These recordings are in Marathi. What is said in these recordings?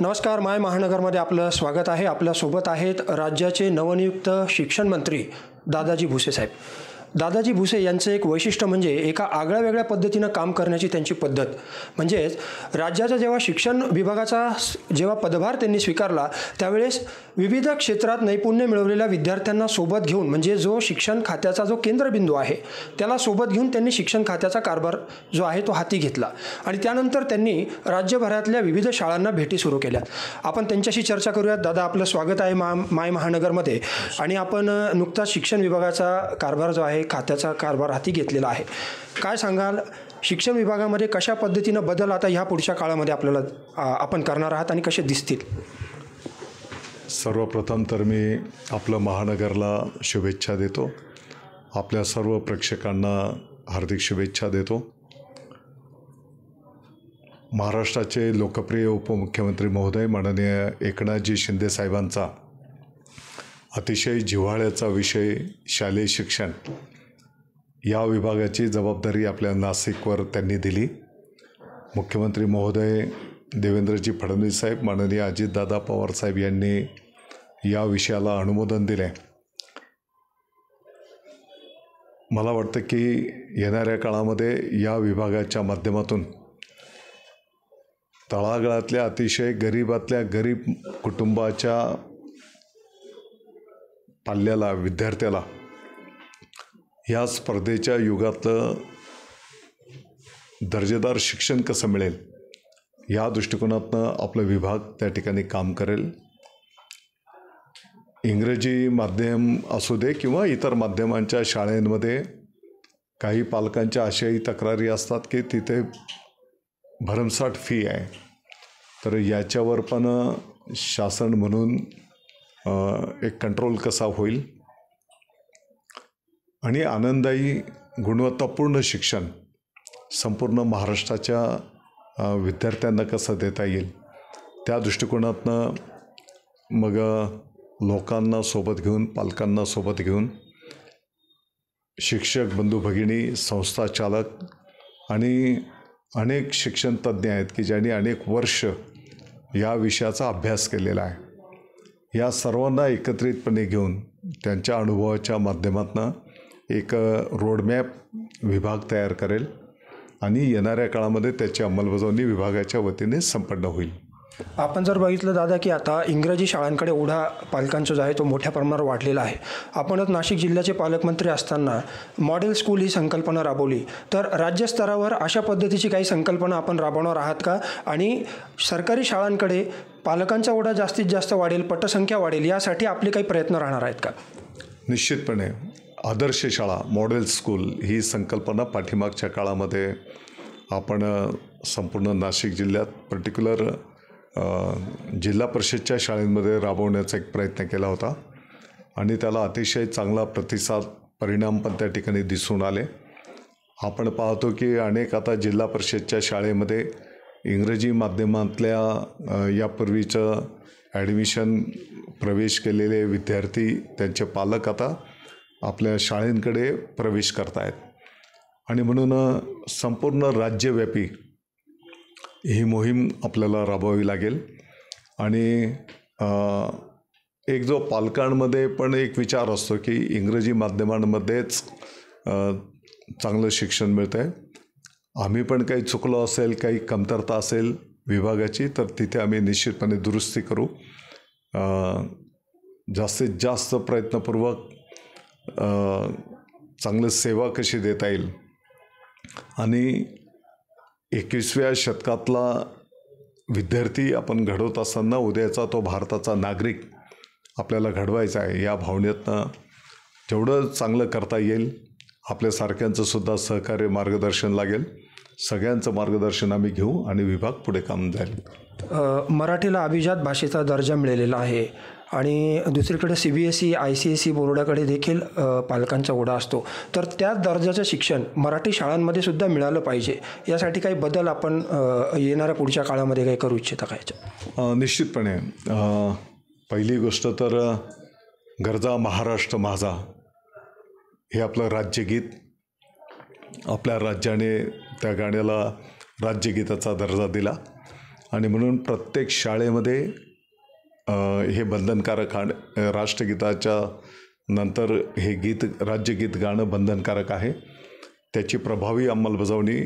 नमस्कार. माय महानगरमध्ये आपलं स्वागत आहे. आपल्यासोबत आहेत राज्याचे नवनियुक्त शिक्षण मंत्री दादाजी भुसे साहेब. दादाजी भुसे यांचं एक वैशिष्ट्य म्हणजे एका आगळ्या वेगळ्या पद्धतीनं काम करण्याची त्यांची पद्धत. म्हणजेच राज्याचा जेव्हा शिक्षण विभागाचा जेव्हा पदभार त्यांनी स्वीकारला त्यावेळेस विविध क्षेत्रात नैपुण्य मिळवलेल्या विद्यार्थ्यांना सोबत घेऊन, म्हणजे जो शिक्षण खात्याचा जो केंद्रबिंदू आहे त्याला सोबत घेऊन त्यांनी शिक्षण खात्याचा कारभार जो आहे तो हाती घेतला आणि त्यानंतर त्यांनी राज्यभरातल्या विविध शाळांना भेटी सुरू केल्या. आपण त्यांच्याशी चर्चा करूयात. दादा, आपलं स्वागत आहे माय महानगरमध्ये. आणि आपण नुकताच शिक्षण विभागाचा कारभार जो आहे, खात्याचा कारभार हाती घेतलेला आहे. काय सांगाल, शिक्षण विभागामध्ये कशा पद्धतीनं बदल आता ह्या पुढच्या काळामध्ये आपल्याला आपण करणार आहात आणि कसे दिसतील? सर्वप्रथम तर मी आपलं महानगरला शुभेच्छा देतो. आपल्या सर्व प्रेक्षकांना हार्दिक शुभेच्छा देतो. महाराष्ट्राचे लोकप्रिय उपमुख्यमंत्री महोदय माननीय एकनाथजी शिंदे साहेबांचा अतिशय जिव्हाळ्याचा विषय शालेय शिक्षण, या विभागाची जबाबदारी आपल्या नाशिकवर त्यांनी दिली. मुख्यमंत्री महोदय देवेंद्रजी फडणवीस साहेब, माननीय अजितदादा पवार साहेब यांनी या विषयाला अनुमोदन दिले. मला वाटतं की येणाऱ्या काळामध्ये या विभागाच्या माध्यमातून तळागाळातल्या अतिशय गरीबातल्या गरीब कुटुंबाच्या पाल्याला, विद्यार्थ्याला ह्या स्पर्धेच्या युगातलं दर्जेदार शिक्षण कसं मिळेल या दृष्टिकोनातनं आपला विभाग त्या ठिकाणी काम करेल. इंग्रजी माध्यम असू दे किंवा इतर माध्यमांच्या शाळांमध्ये काही पालकांच्या अशाही तक्रारी असतात की तिथे भरमसाठ फी आहे. तर याच्यावर पण शासन म्हणून एक कंट्रोल कसा होईल आणि आनंददायी गुणवत्तापूर्ण शिक्षण संपूर्ण महाराष्ट्राच्या विद्यार्थ्यांना कसं देता येईल त्या दृष्टिकोनातनं मग लोकांना सोबत घेऊन, पालकांना सोबत घेऊन, शिक्षक बंधू भगिनी, संस्था चालक आणि अनेक शिक्षण तज्ज्ञ आहेत की ज्यांनी अनेक वर्ष या विषयाचा अभ्यास केलेला आहे. या सर्वांना एकत्रितपणे घेऊन त्यांच्या अनुभवाच्या माध्यमातून एक रोडमॅप विभाग तयार करेल आणि येणाऱ्या काळामध्ये त्याची अंमलबजावणी विभागाच्या वतीने संपन्न होईल. आपण जर बघितलं दादा की आता इंग्रजी शाळांकडे ओढा पालकांचा जो आहे तो मोठ्या प्रमाणावर वाढलेला आहे. आपणच नाशिक जिल्ह्याचे पालकमंत्री असताना मॉडेल स्कूल ही संकल्पना राबवली. तर राज्यस्तरावर अशा पद्धतीची काही संकल्पना आपण राबवणार आहात का? आणि सरकारी शाळांकडे पालकांचा ओढा जास्तीत जास्त वाढेल, पटसंख्या वाढेल, यासाठी आपले काही प्रयत्न राहणार आहेत का? निश्चितपणे आदर्श शाळा, मॉडेल स्कूल ही संकल्पना पाठीमागच्या काळामध्ये आपण संपूर्ण नाशिक जिल्ह्यात पर्टिक्युलर जिल्हा परिषदच्या शाळेंमध्ये राबवण्याचा एक प्रयत्न केला होता आणि त्याला अतिशय चांगला प्रतिसाद, परिणाम पण त्या ठिकाणी दिसून आले. आपण पाहतो की अनेक आता जिल्हा परिषदच्या शाळेमध्ये इंग्रजी माध्यमातल्या यापूर्वीचं ॲडमिशन प्रवेश केलेले विद्यार्थी, त्यांचे पालक आता आपल्या शाळेंकडे प्रवेश करत आहेत. आणि म्हणून संपूर्ण राज्यव्यापी ही मोहीम आपल्याला राबवावी लागेल. आणि एक जो पालकांमध्ये पण एक विचार असतो की इंग्रजी माध्यमांमध्येच चांगलं शिक्षण मिळतं आहे, आम्ही पण काही चुकलो असेल, काही कमतरता असेल विभागाची, तर तिथे आम्ही निश्चितपणे दुरुस्ती करू. जास्तीत जास्त प्रयत्नपूर्वक चांगलं सेवा कशी देता येईल आणि 21व्या शतकातला विद्यार्थी आपण घडवत असताना उद्याचा तो भारताचा नागरिक आपल्याला घडवायचा आहे, या भावनेतनं जेवढं चांगलं करता येईल आपल्यासारख्यांचं सुद्धा सहकार्य, मार्गदर्शन लागेल. सगळ्यांचं मार्गदर्शन आम्ही घेऊ आणि विभाग पुढे काम जाईल. मराठीला अभिजात भाषेचा दर्जा मिळालेला आहे आणि दुसरीकडे CBSE, ICSE बोर्डाकडे देखील पालकांचा ओढा असतो. तर त्याच दर्जाचं शिक्षण मराठी शाळांमध्ये सुद्धा मिळालं पाहिजे, यासाठी काही बदल आपण येणाऱ्या पुढच्या काळामध्ये काही करू इच्छिता का? निश्चितपणे पहिली गोष्ट तर गरजा महाराष्ट्र माझा हे आपलं राज्यगीत, आपल्या राज्याने त्या गाण्याला राज्यगीताचा दर्जा दिला आणि म्हणून प्रत्येक शाळेमध्ये हे बंधनकारक राष्ट्रगीताच्या नंतर हे गीत राज्यगीत गाणं बंधनकारक आहे. त्याची प्रभावी अंमलबजावणी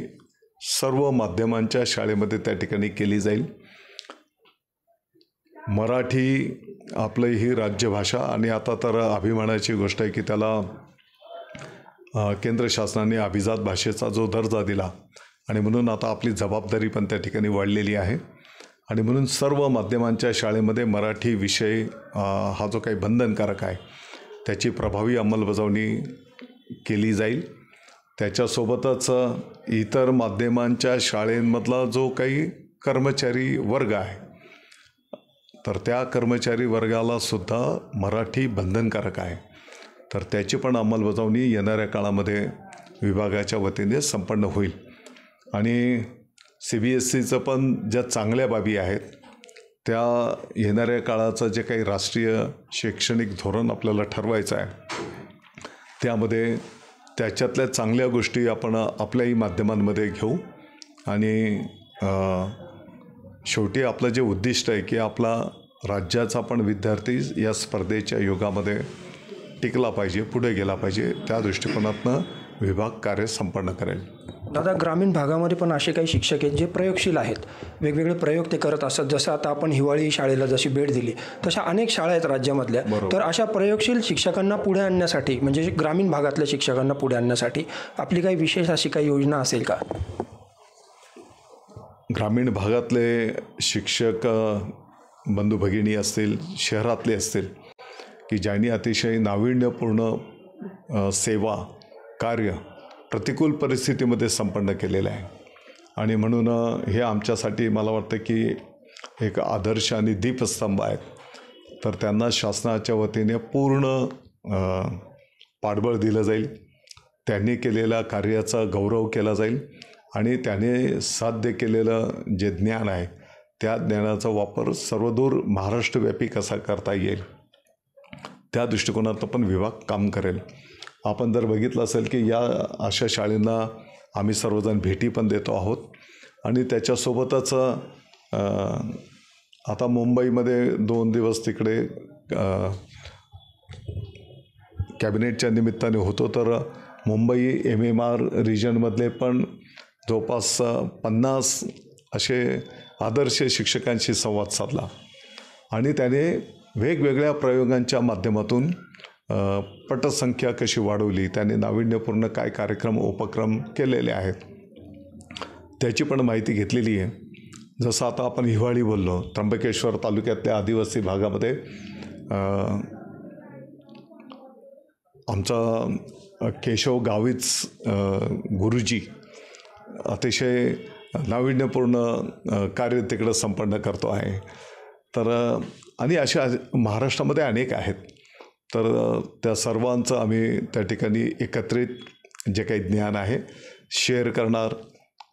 सर्व माध्यमांच्या शाळेमध्ये त्या ठिकाणी केली जाईल. मराठी आपलं ही राज्यभाषा आणि आता तर अभिमानाची गोष्ट आहे की त्याला केंद्र शासनाने अभिजात भाषेचा जो दर्जा दिला आणि म्हणून आता आपली जबाबदारी पण त्या ठिकाणी वाढलेली आहे. आणि म्हणून सर्व माध्यमांच्या शाळेमध्ये मराठी विषय हा जो काही बंधनकारक आहे त्याची प्रभावी अंमलबजावणी केली जाईल. त्याच्यासोबतच इतर माध्यमांच्या शाळेंमधला जो काही कर्मचारी वर्ग आहे तर त्या कर्मचारी वर्गालासुद्धा मराठी बंधनकारक आहे. तर त्याची पण अंमलबजावणी येणाऱ्या काळामध्ये विभागाच्या वतीने संपन्न होईल. आणि CBSEचं पण ज्या चांगल्या बाबी आहेत त्या येणाऱ्या काळाचं जे काही राष्ट्रीय शैक्षणिक धोरण आपल्याला ठरवायचं आहे त्यामध्ये त्याच्यातल्या चांगल्या गोष्टी आपण आपल्याही माध्यमांमध्ये घेऊ. आणि शेवटी आपलं जे उद्दिष्ट आहे की आपला राज्याचा पण विद्यार्थी या स्पर्धेच्या युगामध्ये टिकला पाहिजे, पुढे गेला पाहिजे, त्या दृष्टिकोनातनं विभाग कार्य संपन्न करेल. दादा, ग्रामीण भागामध्ये पण असे काही शिक्षक आहेत जे प्रयोगशील आहेत, वेगवेगळे प्रयोग ते करत असतात. जसं आता आपण हिवाळी शाळेला जशी भेट दिली तशा अनेक शाळा आहेत राज्यामधल्या. तर अशा प्रयोगशील शिक्षकांना पुढे आणण्यासाठी, म्हणजे ग्रामीण भागातल्या शिक्षकांना पुढे आणण्यासाठी आपली काही विशेष अशी काही योजना असेल का? ग्रामीण भागातले शिक्षक बंधू भगिनी असतील, शहरातले असतील की ज्यांनी अतिशय नाविन्यपूर्ण सेवा कार्य प्रतिकूल परिस्थितीमध्ये संपन्न केलेलं आहे. आणि म्हणून हे आमच्यासाठी मला वाटतं की एक आदर्श आणि दीपस्तंभ आहेत. तर त्यांना शासनाच्या वतीने पूर्ण पाठबळ दिलं जाईल, त्यांनी केलेल्या कार्याचा गौरव केला जाईल आणि त्याने साध्य केलेलं जे ज्ञान आहे त्या ज्ञानाचा वापर सर्वदूर महाराष्ट्रव्यापी कसा करता येईल त्या दृष्टिकोनातून पण विभाग काम करेल. आपण जर बघितलं असेल की या अशा शाळेंना आम्ही सर्वजण भेटी पण देतो आहोत. आणि त्याच्यासोबतच आता मुंबईमध्ये 2 दिवस तिकडे कॅबिनेटच्या निमित्ताने होतो. तर मुंबई MMR रिजनमधले पण जवळपास 50 असे आदर्श शिक्षकांशी संवाद साधला आणि त्याने वेगवेगळ्या प्रयोगांच्या माध्यमातून पटसंख्या कशी वाढवली, त्याने नाविन्यपूर्ण काय कार्यक्रम उपक्रम केलेले आहेत त्याची पण माहिती घेतलेली आहे. जसं आता आपण हिवाळी बोललो, त्र्यंबकेश्वर तालुक्यातल्या आदिवासी भागामध्ये आमचा केशव गावीच गुरुजी अतिशय नाविन्यपूर्ण कार्य तिकडं संपन्न करतो आहे. तर आणि अशा महाराष्ट्रामध्ये अनेक आहेत. तर त्या सर्वांचं आम्ही त्या ठिकाणी एकत्रित जे काही ज्ञान आहे शेअर करणार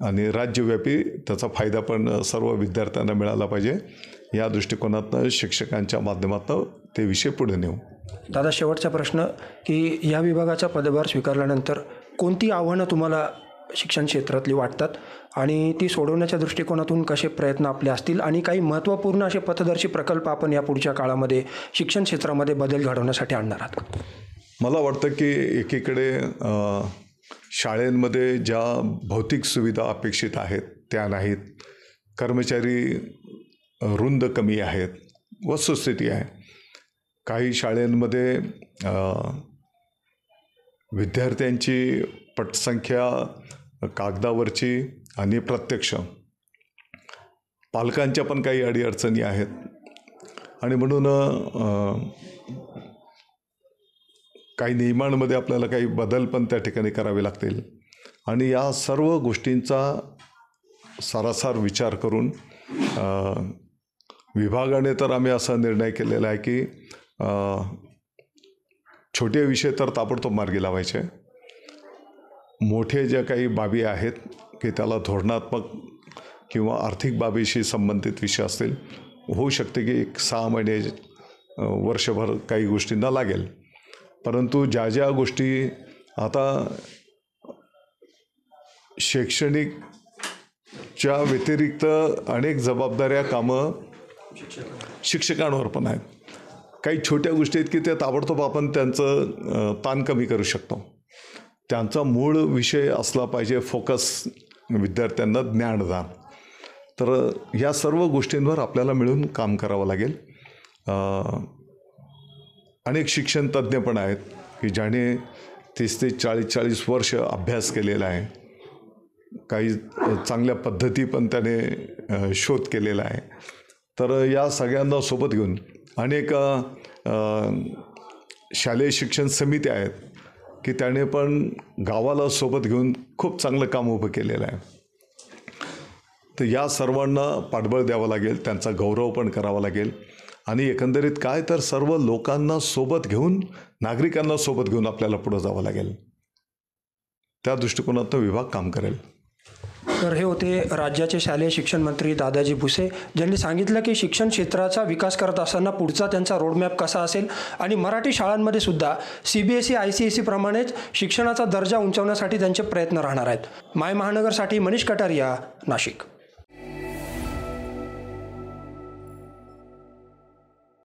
आणि राज्यव्यापी त्याचा फायदा पण सर्व विद्यार्थ्यांना मिळाला पाहिजे या दृष्टिकोनातनं शिक्षकांच्या माध्यमातून ते विषय पुढे नेऊ. दादा, शेवटचा प्रश्न की या विभागाचा पदभार स्वीकारल्यानंतर कोणती आव्हानं तुम्हाला शिक्षण क्षेत्रातली वाटतात आणि ती सोडवण्याच्या दृष्टिकोनातून कसे प्रयत्न आपले असतील आणि काही महत्त्वपूर्ण असे पथदर्शी प्रकल्प आपण या पुढच्या काळामध्ये शिक्षण क्षेत्रामध्ये बदल घडवण्यासाठी आणणार आहात? मला वाटतं की एकीकडे शाळेंमध्ये ज्या भौतिक सुविधा अपेक्षित आहेत त्या नाहीत, कर्मचारी रुंद कमी आहेत, वस्तुस्थिती आहे. काही शाळांमध्ये विद्यार्थ्यांची पटसंख्या कागदावरची आणि प्रत्यक्ष पालकांच्या पण काही अडीअडचणी आहेत. आणि म्हणून काही नियमांमध्ये आपल्याला काही बदल पण त्या ठिकाणी करावे लागतील. आणि या सर्व गोष्टींचा सारासार विचार करून विभागाने तर आम्ही असा निर्णय केलेला आहे की छोटे विषय तर ताबडतोब मार्गी लावायचे, मोठे ज्या काही बाबी आहेत की त्याला धोरणात्मक किंवा आर्थिक बाबीशी संबंधित विषय असतील, होऊ शकते की 6 महिने वर्षभर काही गोष्टींना लागेल. परंतु ज्या ज्या गोष्टी आता शैक्षणिक च्या व्यतिरिक्त अनेक जबाबदाऱ्या कामं शिक्षकांवर पण आहेत. काही छोट्या गोष्टी आहेत की त्या ताबडतोब आपण त्यांचं ताण कमी करू शकतो. त्यांचा मूळ विषय असला पाहिजे फोकस, विद्यार्थ्यांना ज्ञानदान. तर या सर्व गोष्टींवर आपल्याला मिळून काम करावं लागेल. अनेक शिक्षण तज्ज्ञ पण आहेत की ज्याने 30 ते 40 वर्ष अभ्यास केलेला आहे. काही चांगल्या पद्धती पण त्याने शोध केलेला आहे. तर या सगळ्यांना सोबत घेऊन अनेक शालेय शिक्षण समिती आहेत की त्याने पण गावाला सोबत घेऊन खूप चांगलं काम उभं केलेलं आहे. तर या सर्वांना पाठबळ द्यावं लागेल, त्यांचा गौरव पण करावा लागेल आणि एकंदरीत काय तर सर्व लोकांना सोबत घेऊन, नागरिकांना सोबत घेऊन आपल्याला पुढं जावं लागेल. त्या दृष्टिकोनातून विभाग काम करेल. तर हे होते राज्याचे शालेय शिक्षण मंत्री दादाजी भुसे, ज्यांनी सांगितलं की शिक्षण क्षेत्राचा विकास करत असताना पुढचा त्यांचा रोडमॅप कसा असेल आणि मराठी शाळांमध्ये सुद्धा CBSE ICSE प्रमाणेच शिक्षणाचा दर्जा उंचावण्यासाठी त्यांचे प्रयत्न राहणार आहेत. माय महानगरसाठी मनीष कटारिया, नाशिक.